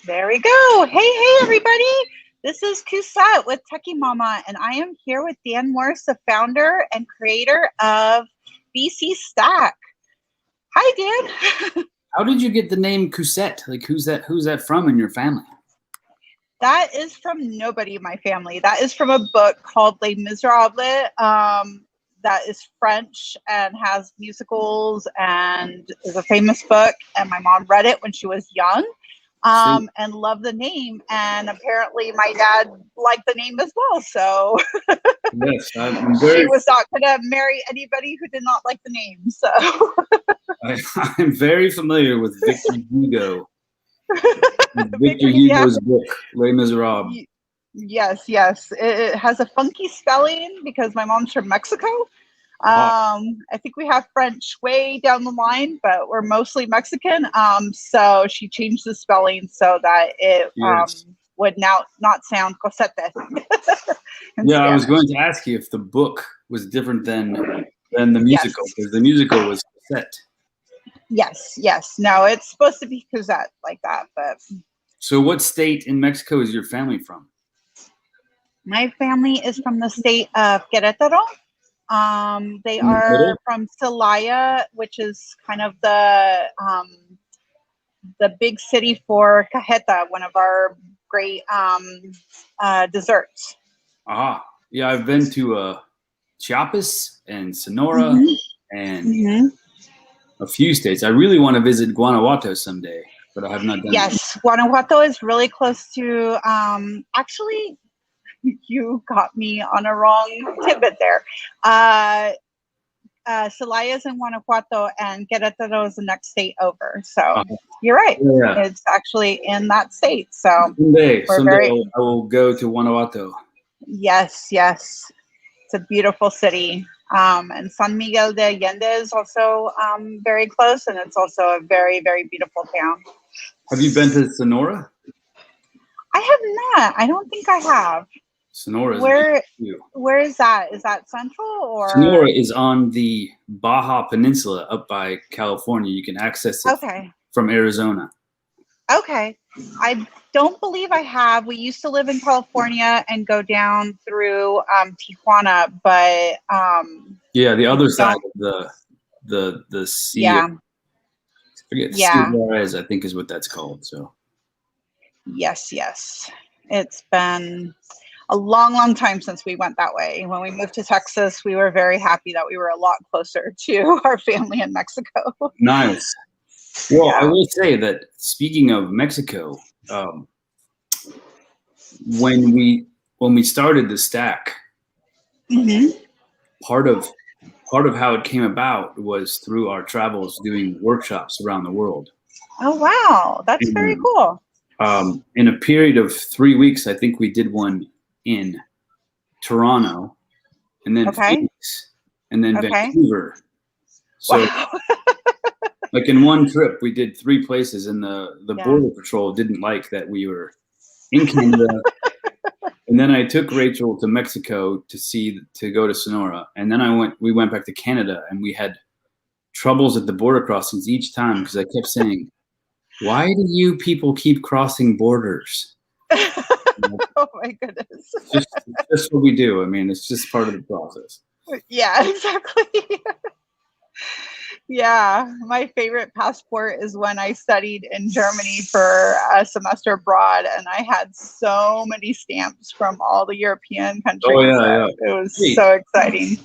There we go. Hey, everybody. This is Kusat with Techie Mama, and I am here with Dan Morris, the founder and creator of BC Stack. Hi, Dan. How did you get the name Cousette? Like, who's that from in your family? That is from nobody in my family. That is from a book called Les Miserables. That is French and has musicals and is a famous book. And my mom read it when she was young. And loved the name, and apparently my dad liked the name as well. So yes, she was not going to marry anybody who did not like the name. So I'm very familiar with Victor Hugo. Victor Hugo's book, Les Miserables. Yes. It has a funky spelling because my mom's from Mexico. I think we have French way down the line, but we're mostly Mexican. So she changed the spelling so that it would now not sound Cosette. Yeah, I was going to ask you if the book was different than the musical, because the musical was Cosette. Yes. No, it's supposed to be Cosette like that. But so what state in Mexico is your family from? My family is from the state of Querétaro. They are from Celaya, which is kind of the big city for cajeta, one of our great desserts. Yeah, I've been to Chiapas and Sonora and a few states. I really want to visit Guanajuato someday, but I have not done it. Yes, Guanajuato is really close to actually. You got me on a wrong tidbit there. Celaya is in Guanajuato, and Querétaro is the next state over. So you're right. Yeah. It's actually in that state. So someday I will go to Guanajuato. Yes. It's a beautiful city. And San Miguel de Allende is also very close, and it's also a very, very beautiful town. Have you been to Sonora? I have not. I don't think I have. Sonora is where is that? Is that central or? Sonora is on the Baja Peninsula up by California. You can access it from Arizona. Okay. I don't believe I have. We used to live in California and go down through Tijuana, but the other side of the sea. Yeah. I forget. Sea Juarez, I think is what that's called. So. Yes. It's been a long time since we went that way. When we moved to Texas, we were very happy that we were a lot closer to our family in Mexico. Nice. Well, I will say that speaking of Mexico, when we started the Stack, part of how it came about was through our travels doing workshops around the world. Oh wow, that's very cool. In a period of 3 weeks, I think we did one in Toronto, and then Phoenix, and then Vancouver. So, like in one trip, we did 3 places, and the Border Patrol didn't like that we were in Canada. And then I took Rachel to Mexico to go to Sonora, and then we went back to Canada, and we had troubles at the border crossings each time because I kept saying, "Why do you people keep crossing borders?" Oh my goodness. It's just what we do. I mean, it's just part of the process. Yeah, exactly. Yeah, my favorite passport is when I studied in Germany for a semester abroad, and I had so many stamps from all the European countries. Oh yeah. It was so exciting.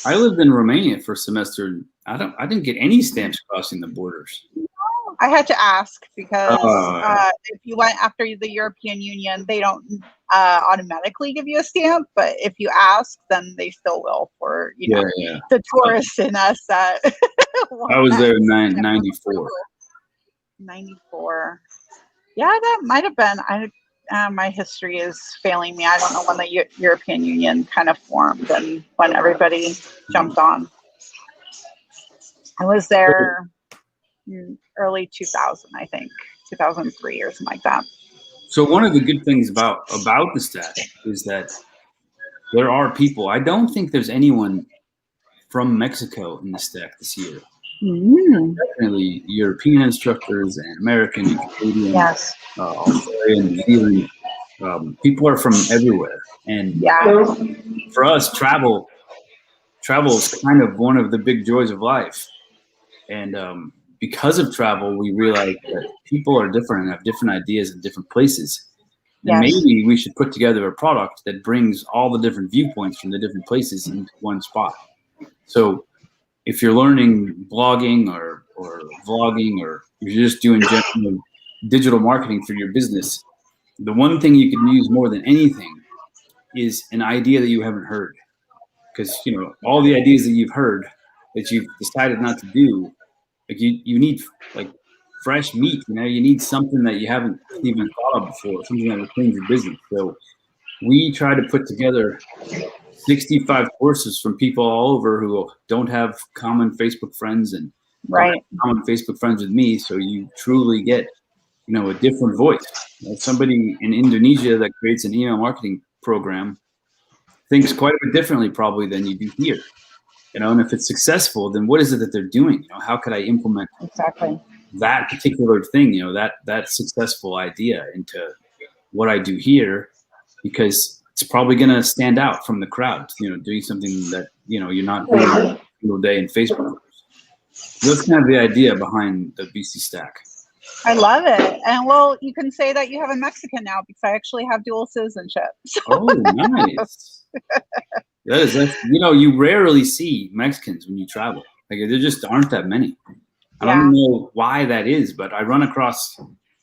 I lived in Romania for a semester. I didn't get any stamps crossing the borders. I had to ask because if you went after the European Union, they don't automatically give you a stamp, but if you ask, then they still will for the tourists in us. That I was there in 94. 94. Yeah, that might have been. My history is failing me. I don't know when the European Union kind of formed and when everybody jumped on. I was there early 2000, I think 2003 or something like that. So one of the good things about the Stack is that there are people. I don't think there's anyone from Mexico in the Stack this year. Definitely European instructors and American and Canadian, yes, Australian, New Zealand. People are from everywhere, and for us, travel is kind of one of the big joys of life. And because of travel, we realize that people are different and have different ideas in different places. And maybe we should put together a product that brings all the different viewpoints from the different places into one spot. So if you're learning blogging or vlogging, or you're just doing general digital marketing for your business, the one thing you can use more than anything is an idea that you haven't heard. Because, you know, all the ideas that you've heard that you've decided not to do, like you need like fresh meat, you know, you need something that you haven't even thought of before, something that will change your business. So we try to put together 65 courses from people all over who don't have common Facebook friends and common Facebook friends with me. So you truly get, you know, a different voice. You know, somebody in Indonesia that creates an email marketing program thinks quite a bit differently probably than you do here. You know, and if it's successful, then what is it that they're doing? You know, how could I implement that particular thing, you know, that successful idea into what I do here? Because it's probably going to stand out from the crowd, you know, doing something that, you know, you're not doing every single day in Facebook. So that's kind of the idea behind the BC Stack. I love it. And well, you can say that you have a Mexican now because I actually have dual citizenship. So. Oh, nice. That's, you know, you rarely see Mexicans when you travel. Like, there just aren't that many. I don't know why that is, but I run across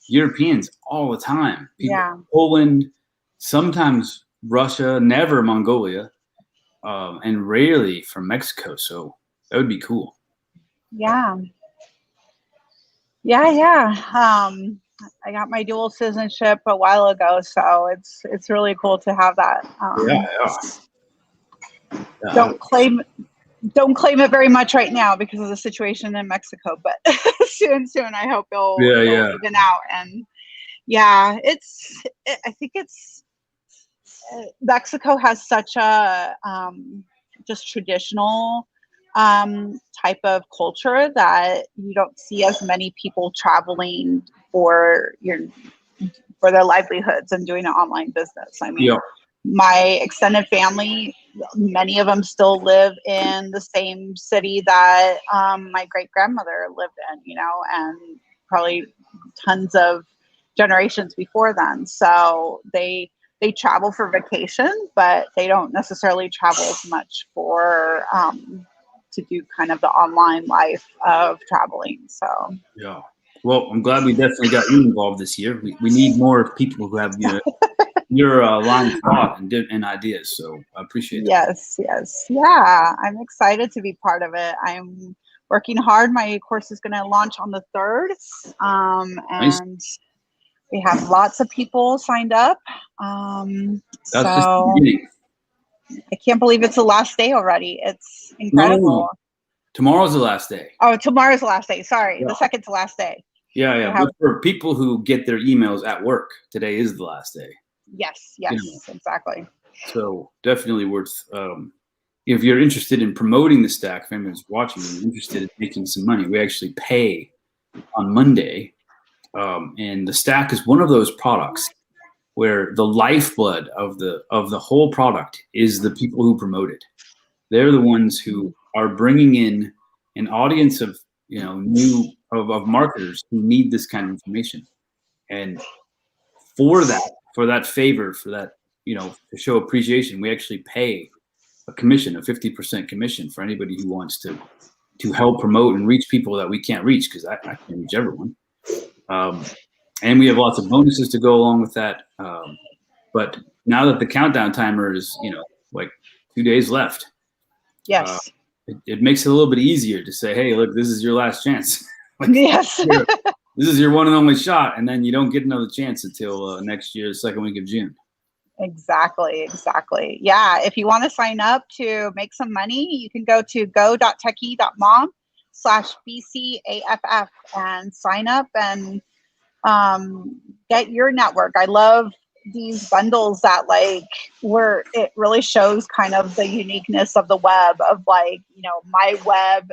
Europeans all the time. People from Poland, sometimes Russia, never Mongolia, and rarely from Mexico. So that would be cool. Yeah. I got my dual citizenship a while ago, so it's really cool to have that. Don't claim it very much right now because of the situation in Mexico, but soon I hope it'll even out. And I think it's Mexico has such a just traditional type of culture that you don't see as many people traveling for their livelihoods and doing an online business. I mean, my extended family, many of them still live in the same city that my great grandmother lived in, you know, and probably tons of generations before then. So they travel for vacation, but they don't necessarily travel as much for to do kind of the online life of traveling. So well, I'm glad we definitely got you involved this year. We need more people who have your line of thought and ideas. So I appreciate that. Yes. Yeah, I'm excited to be part of it. I'm working hard. My course is going to launch on the 3rd. And we have lots of people signed up. That's just the beginning. I can't believe it's the last day already. It's incredible. No. Tomorrow's the last day. Oh, tomorrow's the last day. Sorry, the second to last day. Yeah. But for people who get their emails at work, today is the last day. Yes, exactly. So definitely worth. If you're interested in promoting the Stack, if anyone's watching and interested in making some money, we actually pay on Monday, and the Stack is one of those products where the lifeblood of the whole product is the people who promote it. They're the ones who are bringing in an audience of of marketers who need this kind of information, and for that favor, for that, you know, to show appreciation, we actually pay a commission, a 50% commission for anybody who wants to help promote and reach people that we can't reach, because I can't reach everyone. And we have lots of bonuses to go along with that. But now that the countdown timer is, you know, like 2 days left, it makes it a little bit easier to say, hey, look, this is your last chance. This is your one and only shot, and then you don't get another chance until next year, the second week of June. Exactly. Yeah, if you want to sign up to make some money, you can go to go.techie.mom/BCAFF and sign up and get your network. I love these bundles that like where it really shows kind of the uniqueness of the web of like, you know, my web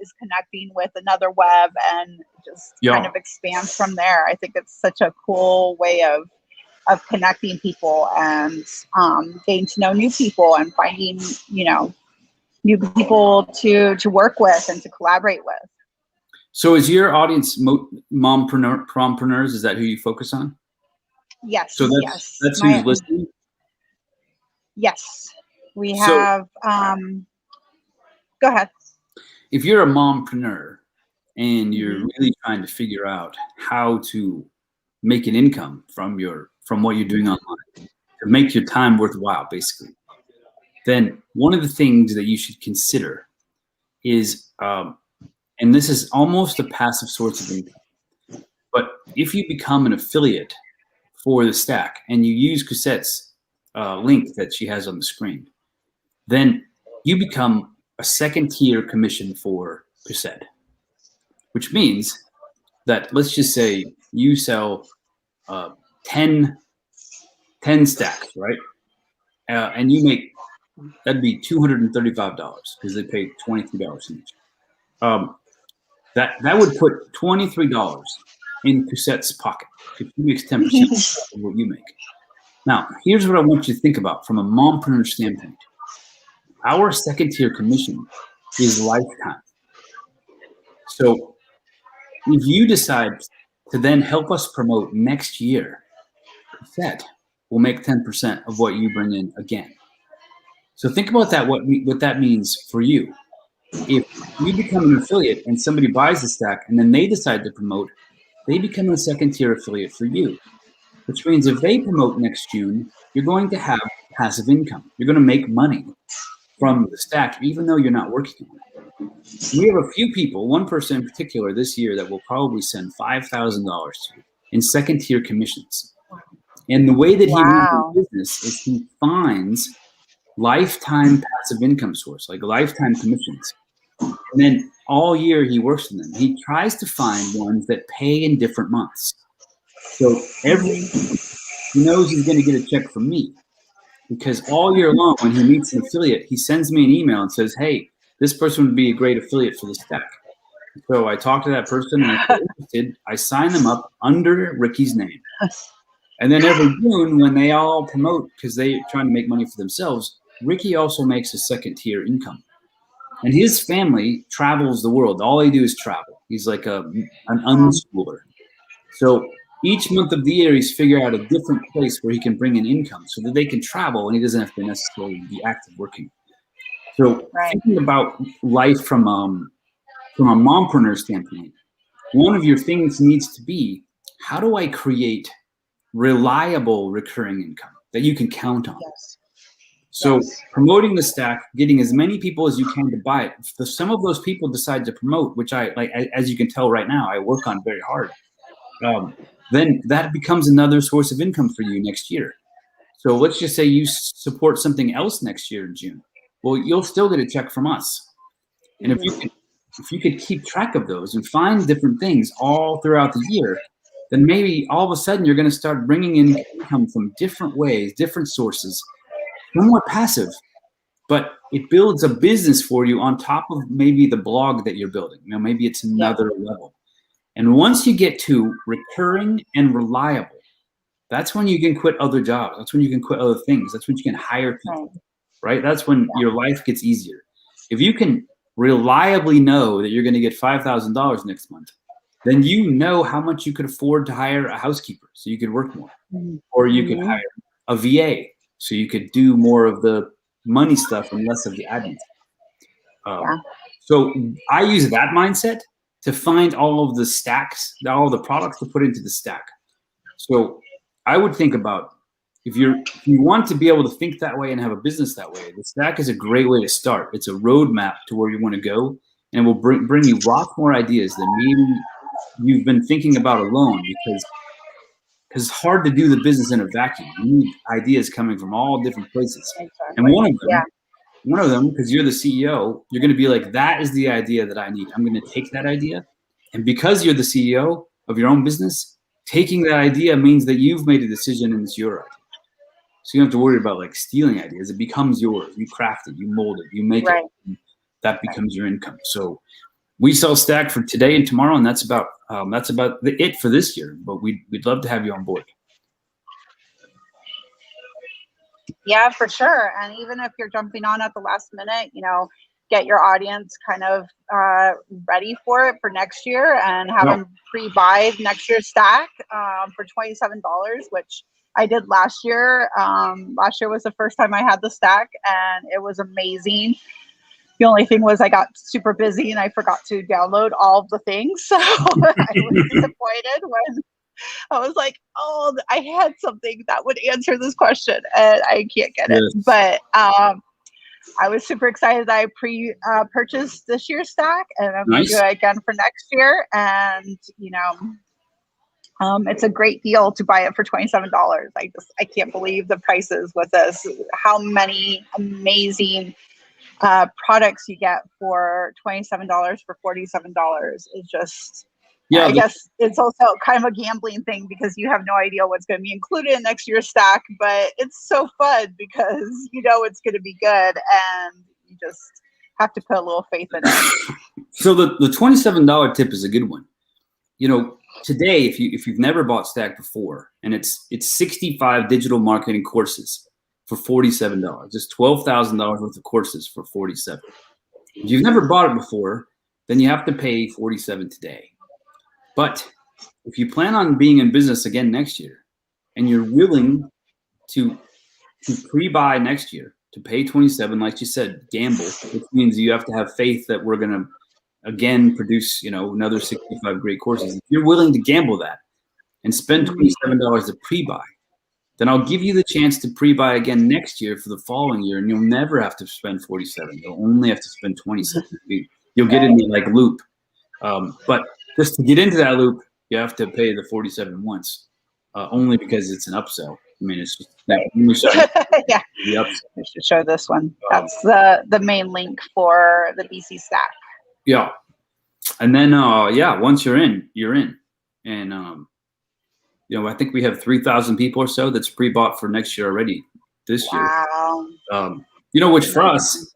is connecting with another web and just kind of expands from there. I think it's such a cool way of connecting people and getting to know new people and finding, you know, new people to work with and to collaborate with. So is your audience mompreneurs? Is that who you focus on? Yes. So that's who's listening? Yes. We have, go ahead. If you're a mompreneur and you're really trying to figure out how to make an income from what you're doing online, to make your time worthwhile, basically, then one of the things that you should consider is, and this is almost a passive source of income, but if you become an affiliate for the Stack and you use Cosette's link that she has on the screen, then you become a second tier commission for Cosette, which means that, let's just say you sell 10 stacks, right? And you make, that'd be $235 because they pay $23 each. That would put $23 in Cosette's pocket because she makes 10% of what you make. Now, here's what I want you to think about from a mompreneur standpoint. Our second tier commission is lifetime. So if you decide to then help us promote next year, Cosette will make 10% of what you bring in again. So think about that, what that means for you. If you become an affiliate and somebody buys the stack and then they decide to promote, they become a second tier affiliate for you, which means if they promote next June, you're going to have passive income. You're going to make money from the stack, even though you're not working on it. We have a few people, one person in particular this year that will probably send $5,000 to you in second tier commissions. And the way that he runs his business is he finds lifetime passive income source, like lifetime commissions. And then all year he works on them. He tries to find ones that pay in different months. So he knows he's going to get a check from me because all year long when he meets an affiliate, he sends me an email and says, hey, this person would be a great affiliate for the stack. So I talk to that person and if they're interested, I sign them up under Ricky's name. And then every June when they all promote because they're trying to make money for themselves, Ricky also makes a second tier income. And his family travels the world. All they do is travel. He's like an unschooler. So each month of the year, he's figured out a different place where he can bring in income so that they can travel and he doesn't have to necessarily be active working. So thinking about life from a mompreneur standpoint, one of your things needs to be, how do I create reliable recurring income that you can count on? So promoting the stack, getting as many people as you can to buy it. If some of those people decide to promote, which I like, as you can tell right now, I work on very hard. Then that becomes another source of income for you next year. So let's just say you support something else next year in June. Well, you'll still get a check from us. And if you could keep track of those and find different things all throughout the year, then maybe all of a sudden you're going to start bringing in income from different ways, different sources. Somewhat passive, but it builds a business for you on top of maybe the blog that you're building. You know, maybe it's another level. And once you get to recurring and reliable, that's when you can quit other jobs. That's when you can quit other things. That's when you can hire people, right? That's when your life gets easier. If you can reliably know that you're going to get $5,000 next month, then you know how much you could afford to hire a housekeeper so you could work more. Or you could hire a VA so you could do more of the money stuff and less of the admin. So I use that mindset to find all of the stacks, all the products to put into the stack. So I would think about, if you want to be able to think that way and have a business that way, the stack is a great way to start. It's a roadmap to where you want to go, and it will bring you lots more ideas than maybe you've been thinking about alone, because it's hard to do the business in a vacuum. You need ideas coming from all different places. And one of them, because you're the CEO, you're going to be like, that is the idea that I need. I'm going to take that idea. And because you're the CEO of your own business, taking that idea means that you've made a decision and it's your idea. So you don't have to worry about like stealing ideas. It becomes yours. You craft it, you mold it, you make it. That becomes your income. So we sell Stack for today and tomorrow, and that's about it for this year. But we'd love to have you on board. Yeah, for sure. And even if you're jumping on at the last minute, you know, get your audience kind of ready for it for next year and have them pre-buy next year's Stack for $27, which I did last year. Last year was the first time I had the Stack, and it was amazing. The only thing was I got super busy and I forgot to download all of the things. So I was disappointed when I was like, oh, I had something that would answer this question and I can't get it. But I was super excited that I purchased this year's Stack, and I'm going to do it again for next year. And, you know, it's a great deal to buy it for $27. I can't believe the prices with this, how many amazing products you get for $27 for $47 is just, I guess it's also kind of a gambling thing because you have no idea what's going to be included in next year's Stack, but it's so fun because you know it's going to be good and you just have to put a little faith in it. So the $27 tip is a good one. You know, today, if you've never bought Stack before, and it's 65 digital marketing courses for $47. It's $12,000 worth of courses for $47. If you've never bought it before, then you have to pay $47 today. But if you plan on being in business again next year, and you're willing to pre-buy next year, to pay $27, like you said, gamble, which means you have to have faith that we're going to again produce, you know, another 65 great courses. If you're willing to gamble that and spend $27 to pre-buy, then I'll give you the chance to pre-buy again next year for the following year, and you'll never have to spend $47. You'll only have to spend $27. You'll get in the like loop. But just to get into that loop, you have to pay the $47 once, only because it's an upsell. I mean, it's just that. Yeah, we should show this one. That's the main link for the BC Stack. Yeah, and then once you're in, and you know, I think we have 3,000 people or so that's pre-bought for next year already. This year, you know, which for us,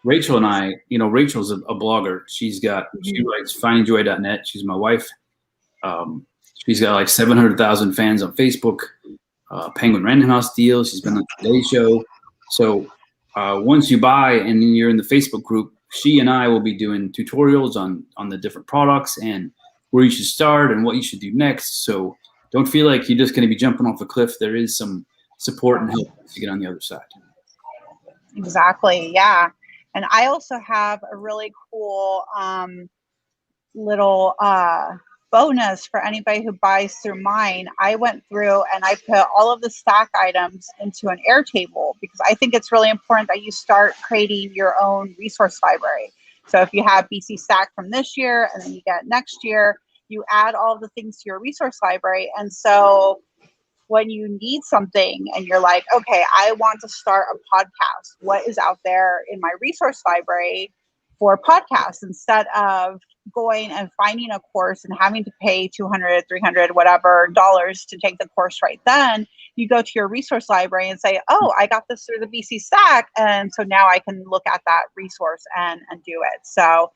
Rachel and I, you know, Rachel's a blogger. She writes findingjoy.net. She's my wife. She's got like 700,000 fans on Facebook. Penguin Random House deal. She's been on the Today Show. So once you buy and you're in the Facebook group, she and I will be doing tutorials on the different products and where you should start and what you should do next. So don't feel like you're just going to be jumping off a cliff. There is some support and help to get on the other side. Exactly. Yeah. And I also have a really cool little bonus for anybody who buys through mine. I went through and I put all of the Stack items into an Airtable because I think it's really important that you start creating your own resource library. So if you have BC Stack from this year and then you get next year, you add all of the things to your resource library. And so when you need something and you're like, okay, I want to start a podcast, what is out there in my resource library for podcasts, instead of going and finding a course and having to pay $200, $300, whatever dollars to take the course right then, you go to your resource library and say, oh, I got this through the BC Stack. And so now I can look at that resource and do it. So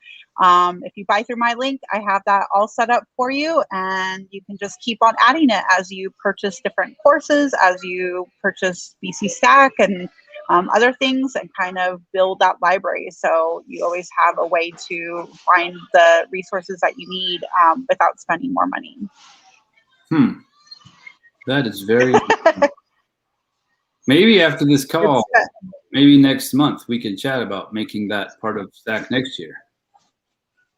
if you buy through my link, I have that all set up for you, and you can just keep on adding it as you purchase different courses, as you purchase BC Stack and other things, and kind of build that library. So you always have a way to find the resources that you need without spending more money. That is very maybe after this call, maybe next month, we can chat about making that part of Stack next year.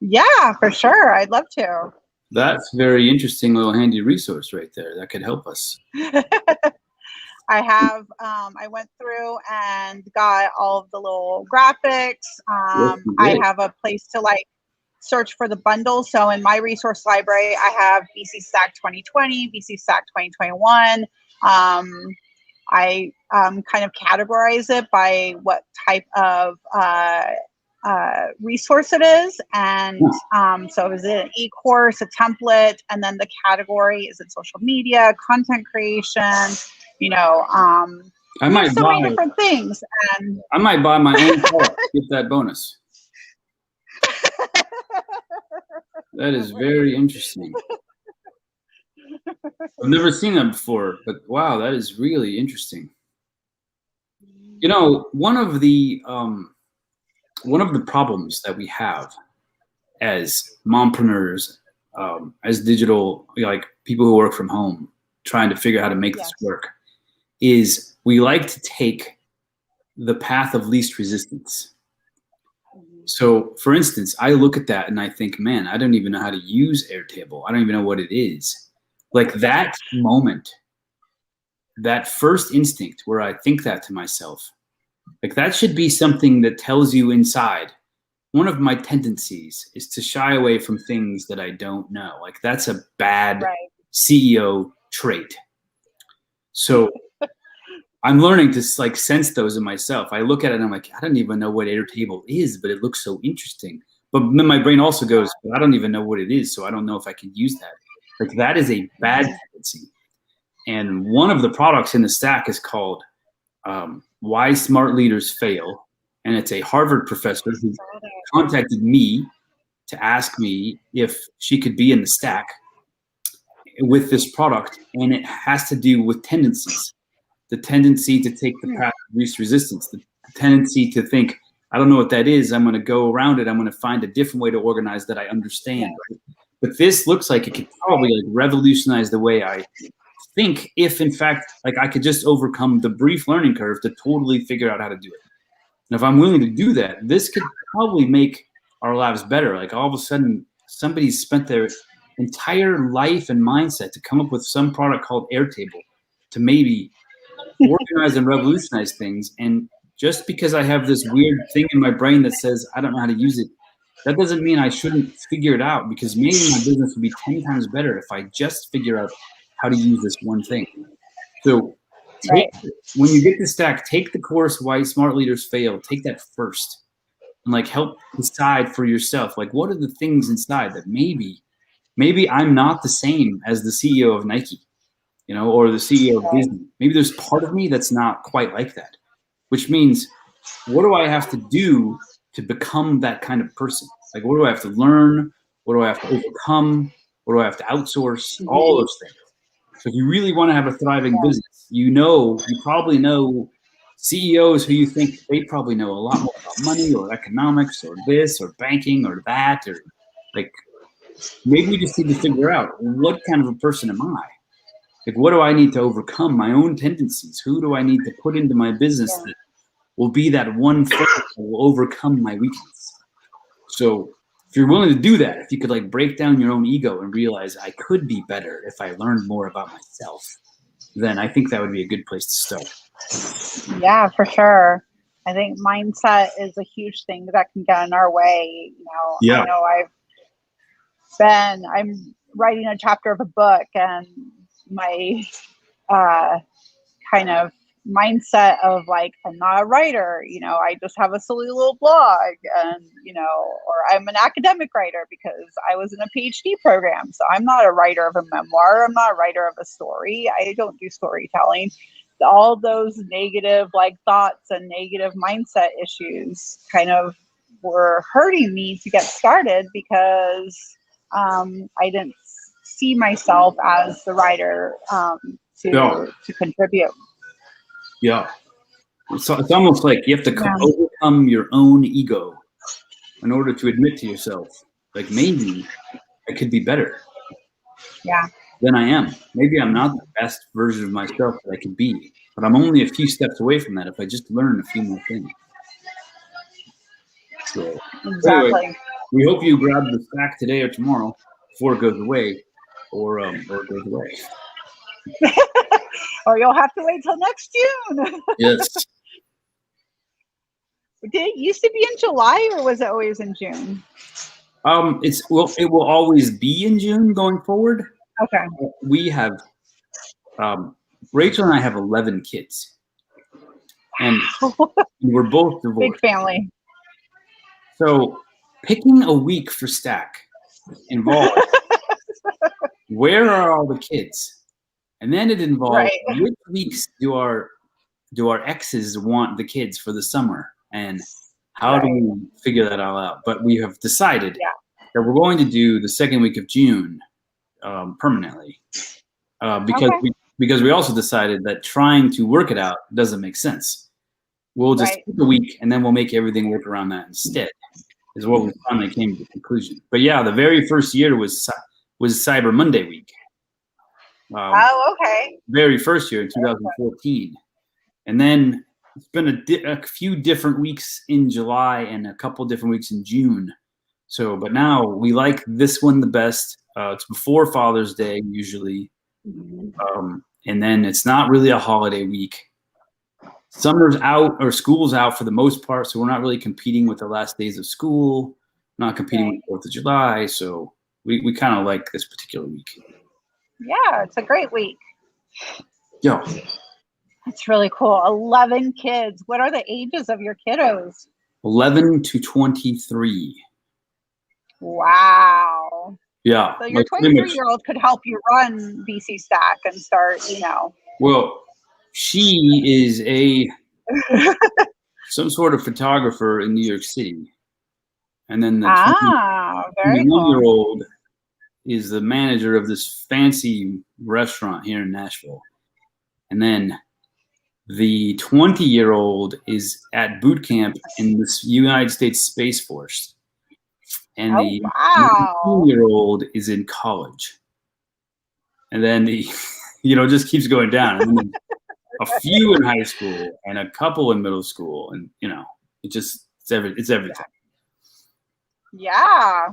Yeah, for sure. I'd love to. That's very interesting little handy resource right there. That could help us. I have, I went through and got all of the little graphics. I have a place to like search for the bundles. So in my resource library, I have BC Stack 2020, BC Stack 2021. I kind of categorize it by what type of resource it is. And so is it an e-course, a template, and then the category, is it social media, content creation, you know, I might so buy many different things. And I might buy my own car, get that bonus. That is very interesting. I've never seen that before, but wow, that is really interesting. You know, one of the problems that we have as mompreneurs, as digital, like people who work from home, trying to figure out how to make this work, is we like to take the path of least resistance. So, for instance, I look at that and I think, man, I don't even know how to use Airtable. I don't even know what it is. Like that moment, that first instinct where I think that to myself, like that should be something that tells you inside. One of my tendencies is to shy away from things that I don't know. Like that's a bad CEO trait. So I'm learning to like sense those in myself. I look at it and I'm like, I don't even know what Airtable is, but it looks so interesting. But then my brain also goes, I don't even know what it is, so I don't know if I can use that. Like that is a bad tendency. And one of the products in the stack is called Why Smart Leaders Fail. And it's a Harvard professor who contacted me to ask me if she could be in the stack with this product. And it has to do with tendencies. The tendency to take the path of least resistance, the tendency to think, I don't know what that is. I'm going to go around it. I'm going to find a different way to organize that I understand. But this looks like it could probably like revolutionize the way I think, if in fact, like I could just overcome the brief learning curve to totally figure out how to do it. And if I'm willing to do that, this could probably make our lives better. Like all of a sudden, somebody's spent their entire life and mindset to come up with some product called Airtable to maybe organize and revolutionize things. And just because I have this weird thing in my brain that says I don't know how to use it, that doesn't mean I shouldn't figure it out, because maybe my business would be 10 times better if I just figure out how to use this one thing. So when you get the stack, take the course Why Smart Leaders Fail, take that first and like help decide for yourself, like what are the things inside that maybe I'm not the same as the CEO of Nike, you know, or the CEO of Disney. Maybe there's part of me that's not quite like that, which means what do I have to do to become that kind of person? Like, what do I have to learn? What do I have to overcome? What do I have to outsource? All those things. So if you really want to have a thriving business, you probably know CEOs who you think they probably know a lot more about money or economics or this or banking or that, or like maybe we just need to figure out what kind of a person am I? Like, what do I need to overcome my own tendencies? Who do I need to put into my business that will be that one thing that will overcome my weakness? So if you're willing to do that, if you could like break down your own ego and realize I could be better if I learned more about myself, then I think that would be a good place to start. Yeah, for sure. I think mindset is a huge thing that can get in our way. You know, I know I'm writing a chapter of a book, and my kind of mindset of like, I'm not a writer, you know, I just have a silly little blog, and you know, or I'm an academic writer because I was in a PhD program, so I'm not a writer of a memoir, I'm not a writer of a story, I don't do storytelling. All those negative like thoughts and negative mindset issues kind of were hurting me to get started, because I didn't see myself as the writer to contribute. Yeah. So it's almost like you have to overcome your own ego in order to admit to yourself, like, maybe I could be better than I am. Maybe I'm not the best version of myself that I could be, but I'm only a few steps away from that if I just learn a few more things. So anyway, we hope you grab the stack today or tomorrow before it goes away, or it goes away. Or you'll have to wait till next June. Yes. Did it used to be in July, or was it always in June? It will always be in June going forward. Okay. We have Rachel and I have 11 kids, and we're both divorced. Big family. So picking a week for stack involves where are all the kids? And then it involves which weeks do our exes want the kids for the summer? And how do we figure that all out? But we have decided that we're going to do the second week of June permanently because we also decided that trying to work it out doesn't make sense. We'll just pick a week and then we'll make everything work around that instead. Is what we finally came to the conclusion. But yeah, the very first year was Cyber Monday week. Very first year in 2014, and then it's been a few different weeks in July and a couple different weeks in June. So, but now we like this one the best. It's before Father's Day usually, and then it's not really a holiday week. Summer's out or school's out for the most part, so we're not really competing with the last days of school, not competing with 4th of July, so we kind of like this particular week. Yeah, it's a great week. Yo. That's really cool. 11 kids. What are the ages of your kiddos? 11 to 23. Wow. Yeah. So your 23-year-old could help you run BC Stack and start, Well, she is some sort of photographer in New York City. And then the 21-year-old is the manager of this fancy restaurant here in Nashville. And then the 20-year-old is at boot camp in the United States Space Force. And the 19-year-old is in college. And then just keeps going down. And then a few in high school and a couple in middle school. And, it's everything. Yeah.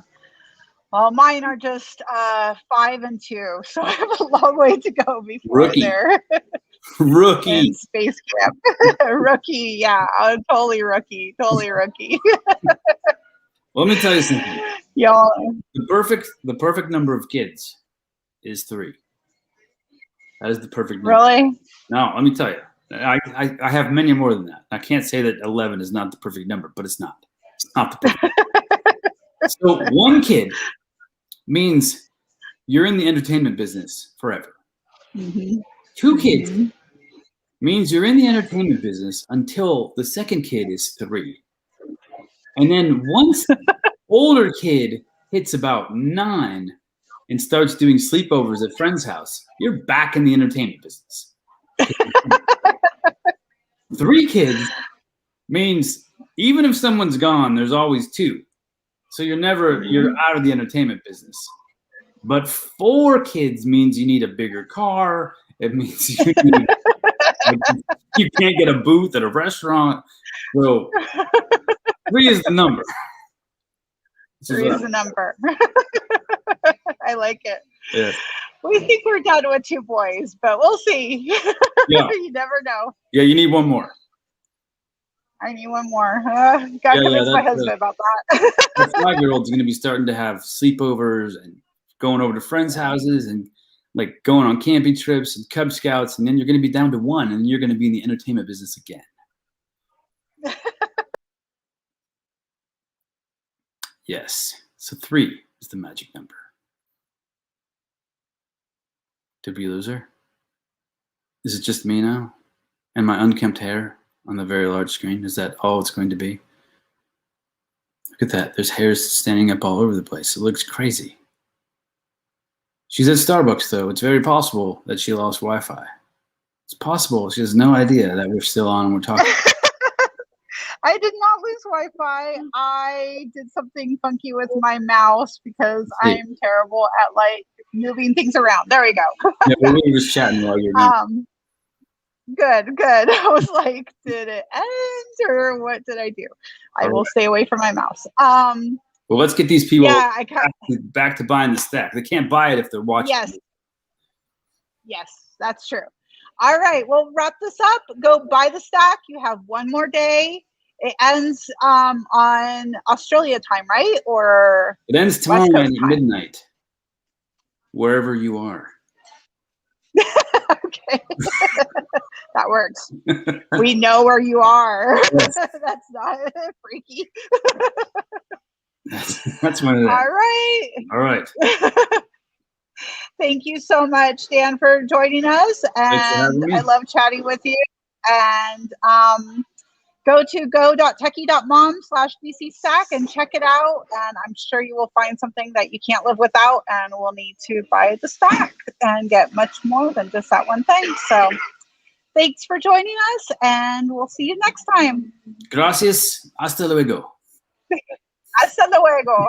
Well, mine are just 5 and 2, so I have a long way to go before they're rookie in space camp. Rookie, yeah, I'm totally rookie. Well, let me tell you something. Y'all, the perfect number of kids is 3. That is the perfect number. Really? No, let me tell you. I have many more than that. I can't say that 11 is not the perfect number, but it's not. It's not the perfect. So 1 kid means you're in the entertainment business forever. 2 kids means you're in the entertainment business until the second kid is 3. And then once the older kid hits about 9 and starts doing sleepovers at friends' house, you're back in the entertainment business. 3 kids means even if someone's gone, there's always 2. So you're out of the entertainment business. But 4 kids means you need a bigger car. It means you can't get a booth at a restaurant. So 3 is the number. 3 is the number. I like it. Yeah. We think we're done with 2 boys, but we'll see. Yeah. You never know. Yeah, you need 1 more. I need 1 more. Gotta convince my husband about that. The 5-year-old's going to be starting to have sleepovers and going over to friends' houses and like going on camping trips and Cub Scouts, and then you're going to be down to 1, and you're going to be in the entertainment business again. Yes. So 3 is the magic number. Did we lose her? Is it just me now? And my unkempt hair on the very large screen? Is that all it's going to be? Look at that. There's hairs standing up all over the place. It looks crazy. She's at Starbucks, though. It's very possible that she lost Wi-Fi. It's possible. She has no idea that we're still on and we're talking. I did not lose Wi-Fi. I did something funky with my mouse because I'm terrible at moving things around. There we go. Yeah, we were just chatting while you're Good. I was like, did it end or what did I do? I will stay away from my mouse. Well, let's get these people back to buying the stack. They can't buy it if they're watching. Yes, that's true. All right, we'll wrap this up. Go buy the stack. You have 1 more day. It ends on Australia time, right? Or it ends tomorrow at midnight, wherever you are. Okay, that works. We know where you are. That's not freaky. That's one of them. All right. All right. Thank you so much, Dan, for joining us. And I love chatting with you. And go to go.techie.mom/BCStack and check it out. And I'm sure you will find something that you can't live without and will need to buy the stack and get much more than just that one thing. So thanks for joining us, and we'll see you next time. Gracias. Hasta luego. Hasta luego.